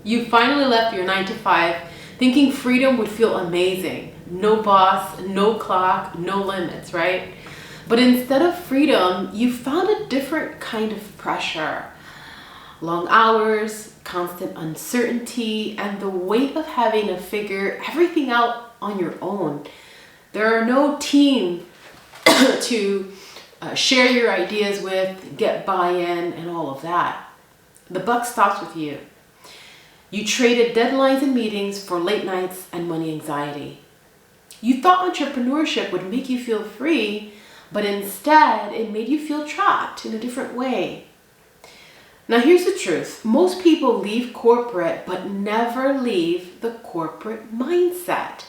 You finally left your 9 to 5 thinking freedom would feel amazing. No boss, no clock, no limits, right? But instead of freedom, you found a different kind of pressure. Long hours, constant uncertainty, and the weight of having to figure everything out on your own. There are no team to share your ideas with, get buy-in, and all of that. The buck stops with you. You traded deadlines and meetings for late nights and money anxiety. You thought entrepreneurship would make you feel free, but instead it made you feel trapped in a different way. Now here's the truth. Most people leave corporate but never leave the corporate mindset.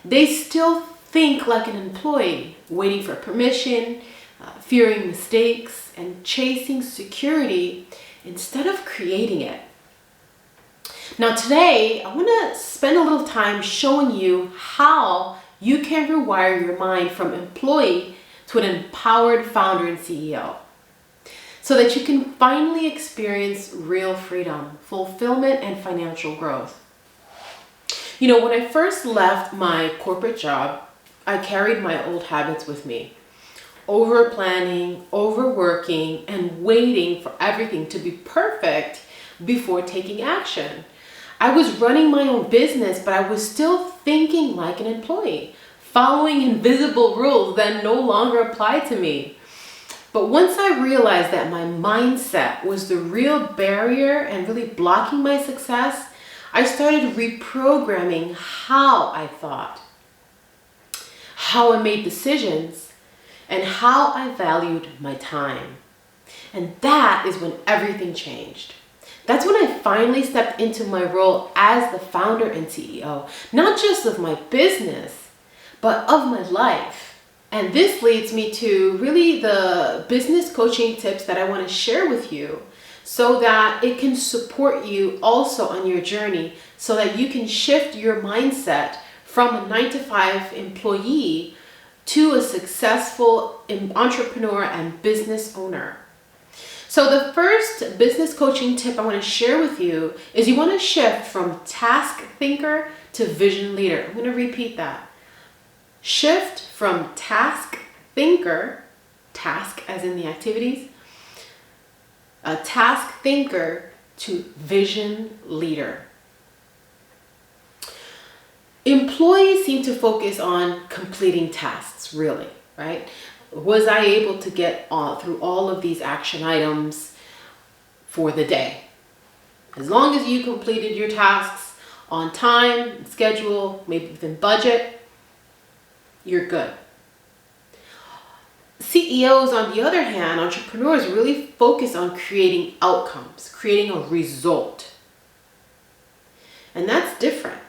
They still think like an employee, waiting for permission, fearing mistakes, and chasing security instead of creating it. Now today, I want to spend a little time showing you how you can rewire your mind from employee to an empowered founder and CEO so that you can finally experience real freedom, fulfillment, and financial growth. You know, when I first left my corporate job, I carried my old habits with me. Over planning, overworking, and waiting for everything to be perfect before taking action. I was running my own business, but I was still thinking like an employee, following invisible rules that no longer applied to me. But once I realized that my mindset was the real barrier and really blocking my success, I started reprogramming how I thought, how I made decisions, and how I valued my time. And that is when everything changed. That's when I finally stepped into my role as the founder and CEO, not just of my business, but of my life. And this leads me to really the business coaching tips that I want to share with you so that it can support you also on your journey, so that you can shift your mindset from a 9-to-5 employee to a successful entrepreneur and business owner. So the first business coaching tip I want to share with you is you want to shift from task thinker to vision leader. I'm going to repeat that. Shift from task thinker, task as in the activities, a task thinker to vision leader. Employees seem to focus on completing tasks, really, right? Was I able to get through all of these action items for the day? As long as you completed your tasks on time, schedule, maybe within budget, you're good. CEOs, on the other hand, entrepreneurs really focus on creating outcomes, creating a result. And that's different.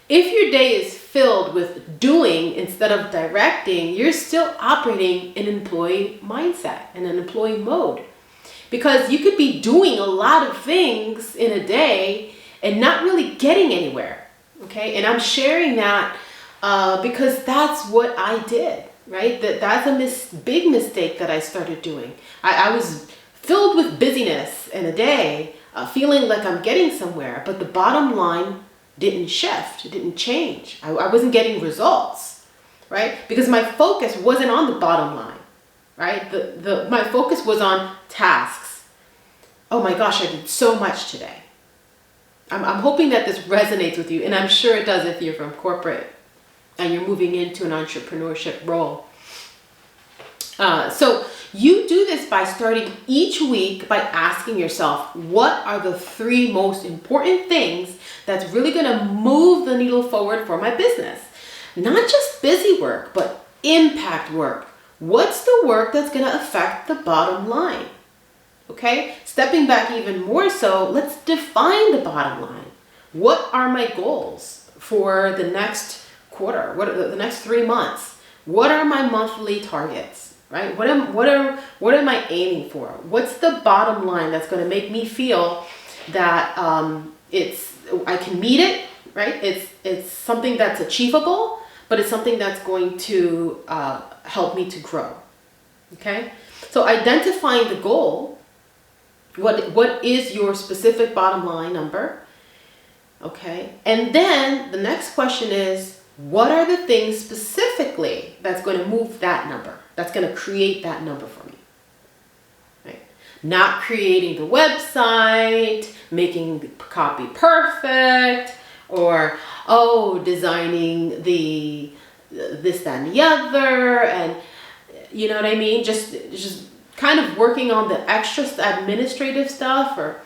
If your day is filled with doing instead of directing, you're still operating in employee mindset, in an employee mode. Because you could be doing a lot of things in a day and not really getting anywhere, okay? And I'm sharing that because that's what I did, right? That's a big mistake that I started doing. I was filled with busyness in a day, feeling like I'm getting somewhere, but the bottom line didn't shift, it didn't change. I wasn't getting results, right? Because my focus wasn't on the bottom line, right? My focus was on tasks. Oh my gosh, I did so much today. I'm hoping that this resonates with you, and I'm sure it does if you're from corporate and you're moving into an entrepreneurship role. So you do this by starting each week by asking yourself, what are the 3 most important things that's really going to move the needle forward for my business? Not just busy work, but impact work. What's the work that's going to affect the bottom line? Okay, stepping back even more so, let's define the bottom line. What are my goals for the next quarter? What are the next 3 months? What are my monthly targets? Right? What am I aiming for? What's the bottom line that's going to make me feel that I can meet it? Right? It's something that's achievable, but it's something that's going to help me to grow. Okay? So identifying the goal What is your specific bottom line number? Okay. And then the next question is, what are the things specifically that's going to move that number? That's going to create that number for me. Right? Not creating the website, making the copy perfect, or designing the this, that, and the other, and you know what I mean? Just kind of working on the extra administrative stuff, or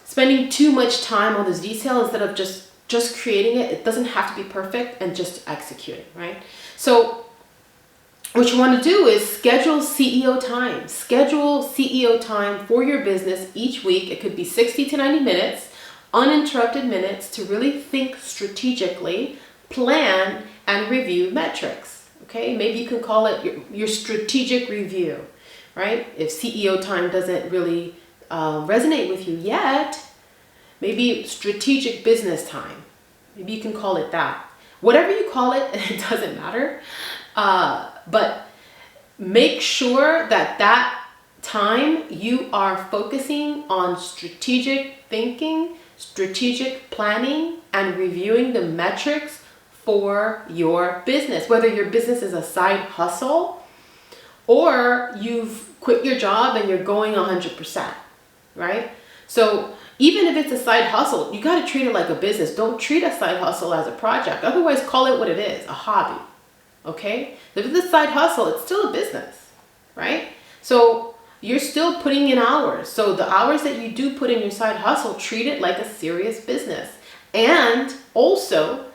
spending too much time on this detail instead of just creating it. It doesn't have to be perfect, and just executing, right? So what you want to do is schedule CEO time. Schedule CEO time for your business each week. It could be 60 to 90 minutes, uninterrupted minutes, to really think strategically, plan, and review metrics. Okay, maybe you can call it your strategic review, right? If CEO time doesn't really resonate with you yet, maybe strategic business time. Maybe you can call it that. Whatever you call it, it doesn't matter. But make sure that time you are focusing on strategic thinking, strategic planning, and reviewing the metrics for your business. Whether your business is a side hustle or you've quit your job and you're going 100%, right? So even if it's a side hustle, you got to treat it like a business. Don't treat a side hustle as a project. Otherwise, call it what it is, a hobby. Okay? If it's a side hustle, it's still a business, right? So you're still putting in hours. So the hours that you do put in your side hustle, treat it like a serious business. And also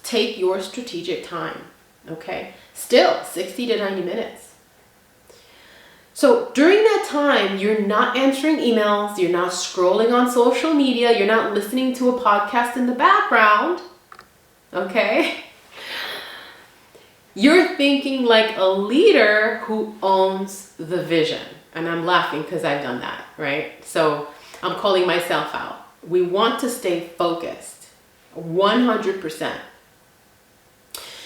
take your strategic time. Okay? Still 60 to 90 minutes. So during that time, you're not answering emails, you're not scrolling on social media, you're not listening to a podcast in the background, okay? You're thinking like a leader who owns the vision. And I'm laughing because I've done that, right? So I'm calling myself out. We want to stay focused, 100%.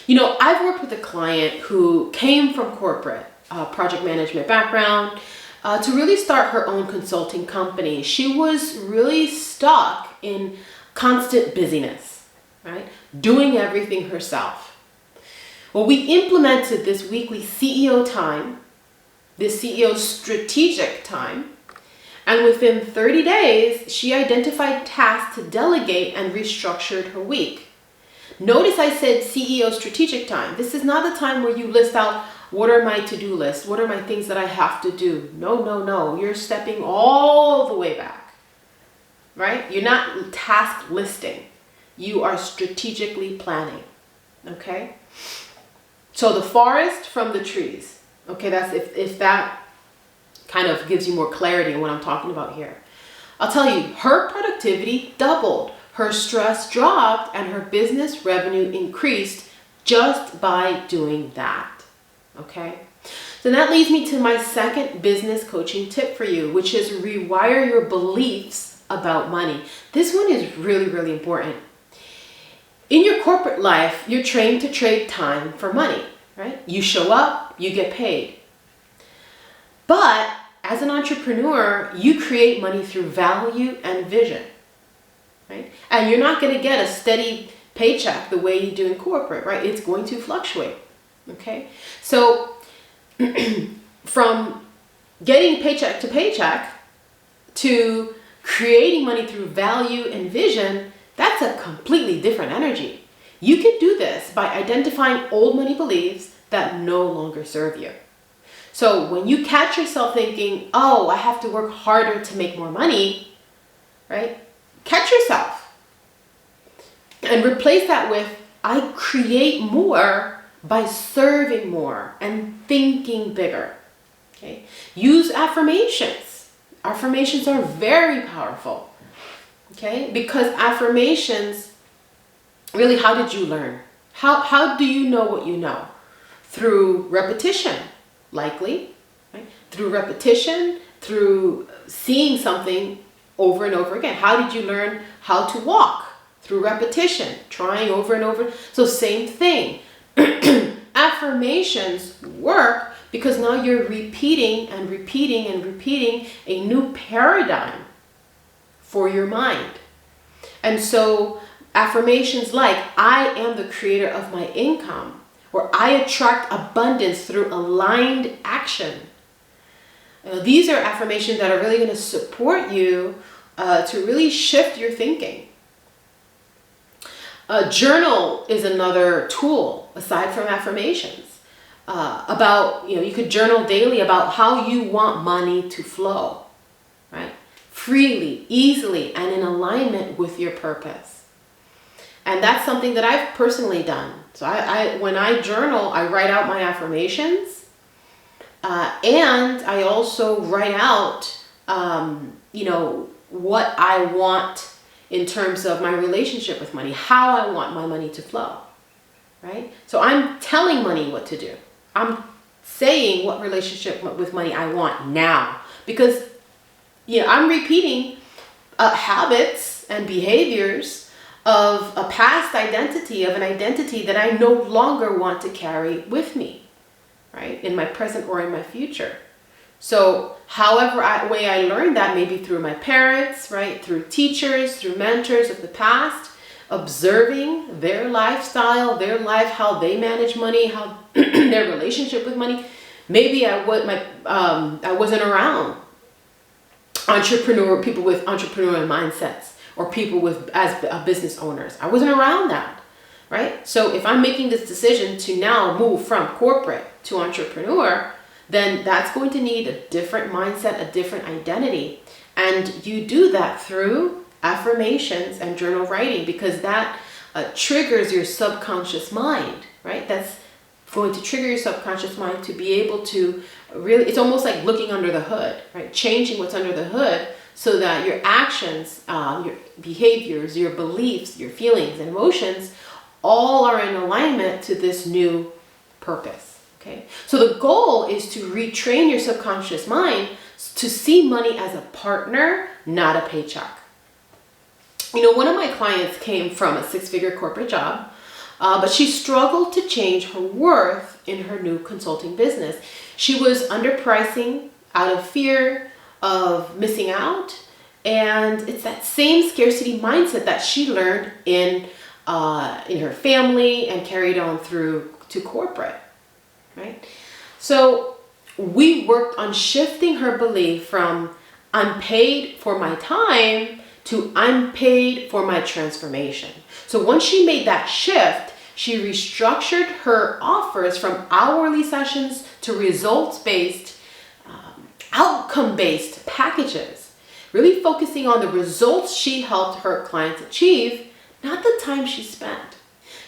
You know, I've worked with a client who came from corporate, project management background, to really start her own consulting company. She was really stuck in constant busyness, right? Doing everything herself. Well, we implemented this weekly CEO time, this CEO strategic time, and within 30 days, she identified tasks to delegate and restructured her week. Notice I said CEO strategic time. This is not the time where you list out, what are my to-do lists? What are my things that I have to do? No. You're stepping all the way back, right? You're not task listing. You are strategically planning, okay? So the forest from the trees, okay? That's if that kind of gives you more clarity on what I'm talking about here. I'll tell you, her productivity doubled, her stress dropped, and her business revenue increased just by doing that. Okay, so that leads me to my second business coaching tip for you, which is rewire your beliefs about money. This one is really, really important. In your corporate life, you're trained to trade time for money, right? You show up, you get paid. But as an entrepreneur, you create money through value and vision, right? And you're not going to get a steady paycheck the way you do in corporate, right? It's going to fluctuate. Okay, so from getting paycheck to paycheck to creating money through value and vision, that's a completely different energy. You can do this by identifying old money beliefs that no longer serve you. So when you catch yourself thinking, oh, I have to work harder to make more money, right? Catch yourself and replace that with, I create more by serving more and thinking bigger. Okay? Use affirmations. Affirmations are very powerful. Okay? Because affirmations, really, how did you learn? How do you know what you know? Through repetition, likely. Right? Through repetition, through seeing something over and over again. How did you learn how to walk? Through repetition, trying over and over. So same thing. Affirmations work because now you're repeating and repeating and repeating a new paradigm for your mind. And so affirmations like, I am the creator of my income, or I attract abundance through aligned action. These are affirmations that are really going to support you to really shift your thinking. A journal is another tool aside from affirmations. You could journal daily about how you want money to flow, right? Freely, easily, and in alignment with your purpose. And that's something that I've personally done. So when I journal, I write out my affirmations, and I also write out, what I want in terms of my relationship with money, how I want my money to flow, right? So I'm telling money what to do. I'm saying what relationship with money I want now, because I'm repeating habits and behaviors of a past identity, of an identity that I no longer want to carry with me, right? In my present or in my future. So however way I learned that, maybe through my parents, right? Through teachers, through mentors of the past, observing their lifestyle, their life, how they manage money, how their relationship with money. Maybe I wasn't around people with entrepreneurial mindsets, or people as business owners. I wasn't around that, right? So if I'm making this decision to now move from corporate to entrepreneur, then that's going to need a different mindset, a different identity. And you do that through affirmations and journal writing, because that triggers your subconscious mind, right? That's going to trigger your subconscious mind to be able to really, it's almost like looking under the hood, right? Changing what's under the hood so that your actions, your behaviors, your beliefs, your feelings and emotions all are in alignment to this new purpose. Okay, so the goal is to retrain your subconscious mind to see money as a partner, not a paycheck. One of my clients came from a 6-figure corporate job, but she struggled to change her worth in her new consulting business. She was underpricing out of fear of missing out, and it's that same scarcity mindset that she learned in her family and carried on through to corporate. Right? So we worked on shifting her belief from I'm paid for my time to I'm paid for my transformation. So once she made that shift, she restructured her offers from hourly sessions to results-based, outcome-based packages, really focusing on the results she helped her clients achieve, not the time she spent.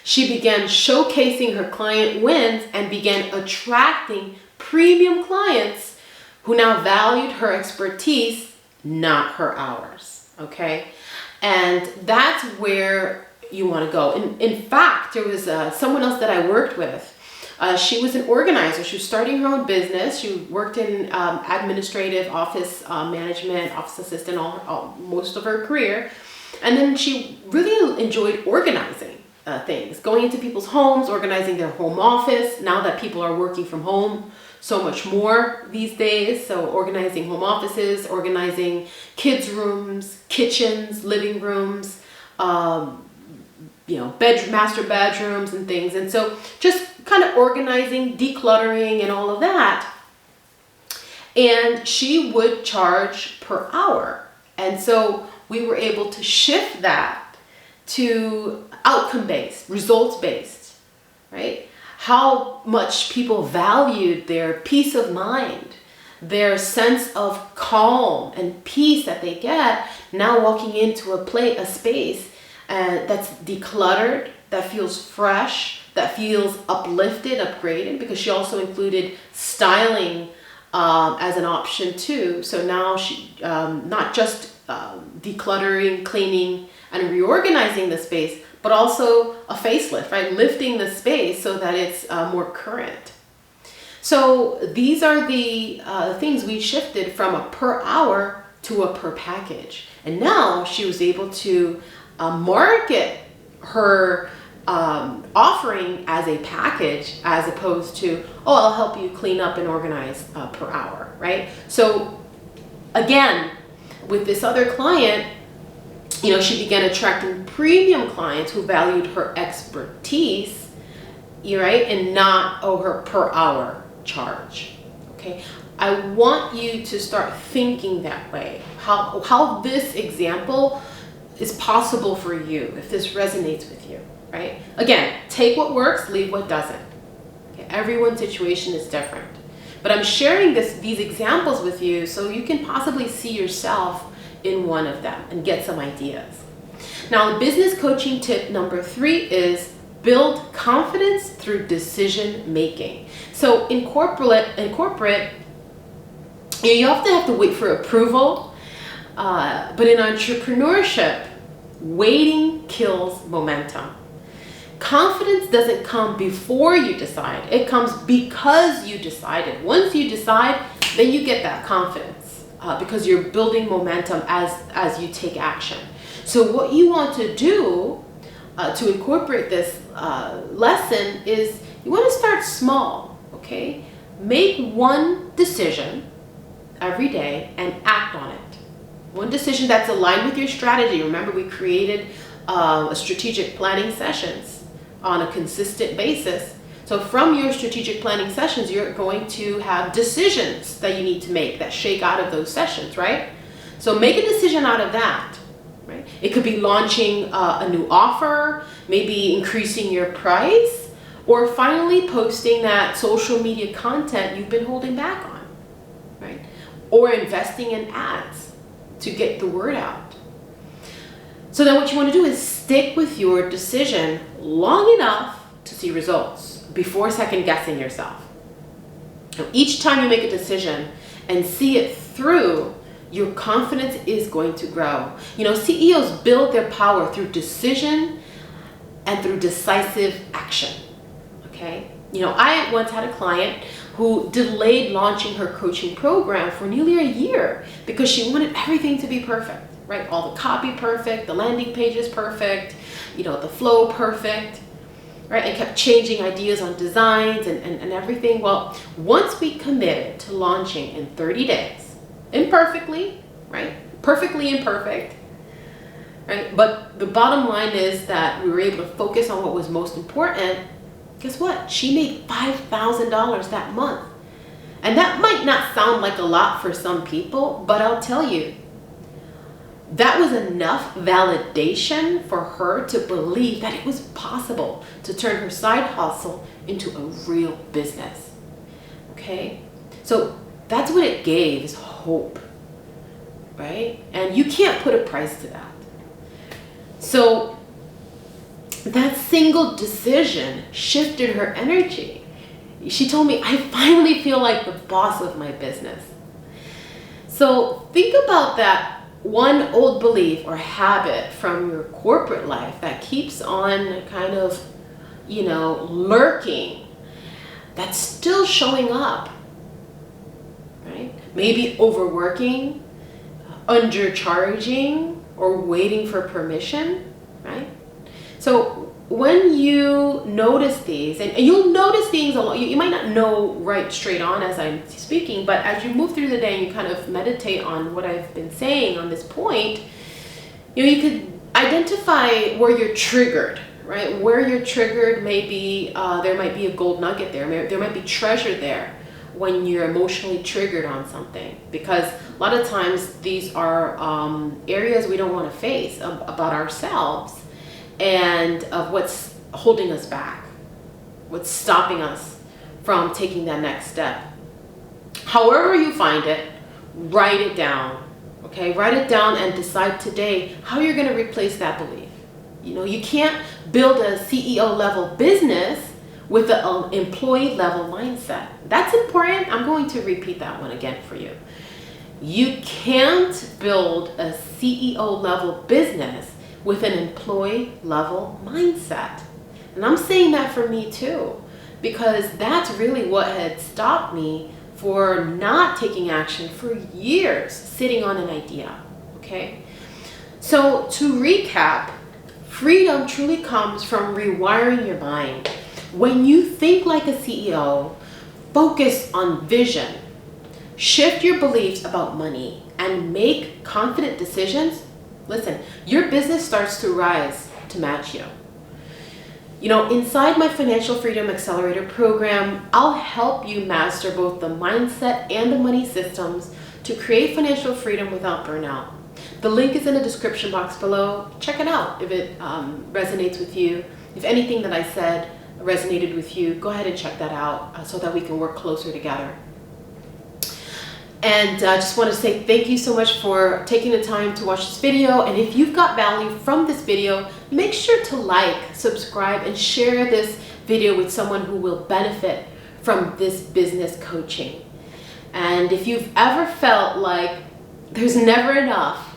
She began showcasing her client wins and began attracting premium clients who now valued her expertise, not her hours, okay? And that's where you want to go. In fact, there was someone else that I worked with. She was an organizer. She was starting her own business. She worked in administrative office management, office assistant most of her career. And then she really enjoyed organizing. Things, going into people's homes, organizing their home office. Now that people are working from home so much more these days, so organizing home offices, organizing kids' rooms, kitchens, living rooms, master bedrooms and things. And so just kind of organizing, decluttering and all of that. And she would charge per hour. And so we were able to shift that to outcome-based, results-based, right? How much people valued their peace of mind, their sense of calm and peace that they get now walking into a space that's decluttered, that feels fresh, that feels uplifted, upgraded, because she also included styling as an option too. So now she not just decluttering, cleaning, and reorganizing the space, but also a facelift, right? Lifting the space so that it's more current. So these are the things we shifted from a per hour to a per package. And now she was able to market her offering as a package as opposed to, oh, I'll help you clean up and organize per hour, right? So again, with this other client, she began attracting premium clients who valued her expertise, right, and not her per hour charge. Okay, I want you to start thinking that way. How this example is possible for you if this resonates with you, right? Again, take what works, leave what doesn't. Okay? Everyone's situation is different, but I'm sharing these examples with you so you can possibly see yourself in one of them and get some ideas. Now, the business coaching tip number 3 is build confidence through decision making. So in corporate, you often have to wait for approval, but in entrepreneurship, waiting kills momentum. Confidence doesn't come before you decide. It comes because you decided. Once you decide, then you get that confidence because you're building momentum as you take action. So what you want to do to incorporate this lesson is you want to start small, okay? Make one decision every day and act on it. One decision that's aligned with your strategy. Remember, we created a strategic planning sessions on a consistent basis. So from your strategic planning sessions, you're going to have decisions that you need to make that shake out of those sessions, right? So make a decision out of that, right? It could be launching a new offer, maybe increasing your price, or finally posting that social media content you've been holding back on, right? Or investing in ads to get the word out. So then what you want to do is stick with your decision long enough to see results before second guessing yourself. Now, each time you make a decision and see it through, your confidence is going to grow. CEOs build their power through decision and through decisive action. Okay? I once had a client who delayed launching her coaching program for nearly a year because she wanted everything to be perfect, right? All the copy perfect, the landing pages perfect, the flow perfect, right? And kept changing ideas on designs and everything. Well, once we committed to launching in 30 days, imperfectly, right? Perfectly imperfect, right? But the bottom line is that we were able to focus on what was most important. Guess what? She made $5,000 that month. And that might not sound like a lot for some people, but I'll tell you, that was enough validation for her to believe that it was possible to turn her side hustle into a real business. Okay? So that's what it gave, is hope, right? And you can't put a price to that. So that single decision shifted her energy. She told me, I finally feel like the boss of my business. So think about that one old belief or habit from your corporate life that keeps on kind of, lurking, that's still showing up, right? Maybe overworking, undercharging, or waiting for permission, right? So when you notice these, and you'll notice things a lot, you might not know right straight on as I'm speaking, but as you move through the day and you kind of meditate on what I've been saying on this point, you could identify where you're triggered, right? Where you're triggered, maybe there might be a gold nugget there. There might be treasure there when you're emotionally triggered on something, because a lot of times these are areas we don't want to face about ourselves and of what's holding us back, what's stopping us from taking that next step. However you find it, write it down, okay? Write it down and decide today how you're going to replace that belief. You can't build a CEO level business with an employee level mindset. That's important. I'm going to repeat that one again for you. You can't build a CEO level business with an employee level mindset. And I'm saying that for me too, because that's really what had stopped me for not taking action for years, sitting on an idea, okay? So to recap, Freedom truly comes from rewiring your mind. When you think like a CEO, focus on vision, shift your beliefs about money, and make confident decisions, listen, your business starts to rise to match you. You know, inside my Financial Freedom Accelerator program, I'll help you master both the mindset and the money systems to create financial freedom without burnout. The link is in the description box below. Check it out if it resonates with you. If anything that I said resonated with you, go ahead and check that out so that we can work closer together. And I just want to say thank you so much for taking the time to watch this video. And if you've got value from this video, make sure to like, subscribe, and share this video with someone who will benefit from this business coaching. And if you've ever felt like there's never enough,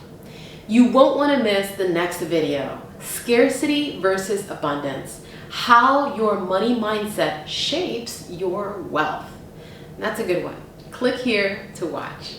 you won't want to miss the next video, Scarcity versus Abundance, how your money mindset shapes your wealth. And that's a good one. Click here to watch.